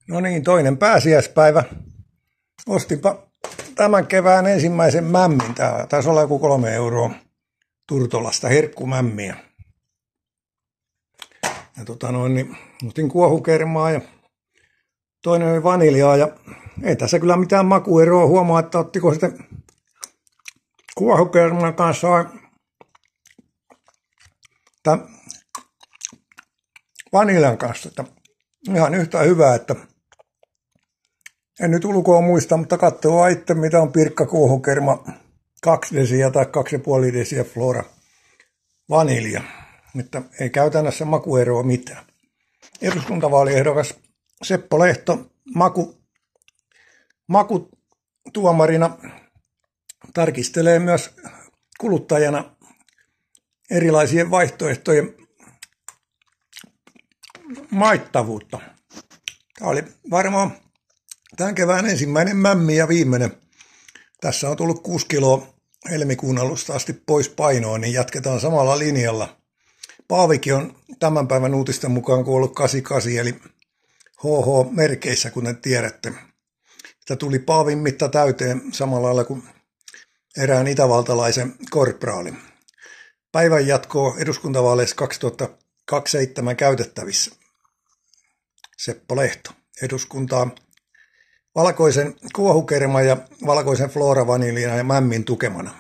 No niin, toinen pääsiäispäivä. Ostinpa tämän kevään ensimmäisen mämmin. Tää taisi olla joku 3 euroa Turtolasta, herkkumämmiä. Ja ostin kuohukermaa ja toinen oli vaniljaa ja ei tässä kyllä mitään makueroa. Huomaa, että ottiko sitten kuohukerman kanssa vaniljan kanssa. Että ihan yhtä hyvää, että en nyt ulkoa muista, mutta katsoo itse, mitä on Pirkka kuohukerma 2 desiä tai 2,5 desiä Flora vanilja. Että ei käytännössä makueroa mitään. Eduskuntavaaliehdokas Seppo Lehto makutuomarina tarkistelee myös kuluttajana erilaisien vaihtoehtojen maittavuutta. Tämä oli varmaan tämän kevään ensimmäinen mämmi ja viimeinen. Tässä on tullut 6 kiloa helmikuun alusta asti pois painoa, niin jatketaan samalla linjalla. Paavikin on tämän päivän uutisten mukaan kuollut 88, eli HH-merkeissä, kuten tiedätte. Tämä tuli Paavin mitta täyteen samalla lailla kuin erään itävaltalaisen korpraalin. Päivän jatkoa eduskuntavaaleissa 2027 käytettävissä. Seppo Lehto eduskuntaa valkoisen kuohukerman ja valkoisen Flora vaniljan ja mämmin tukemana.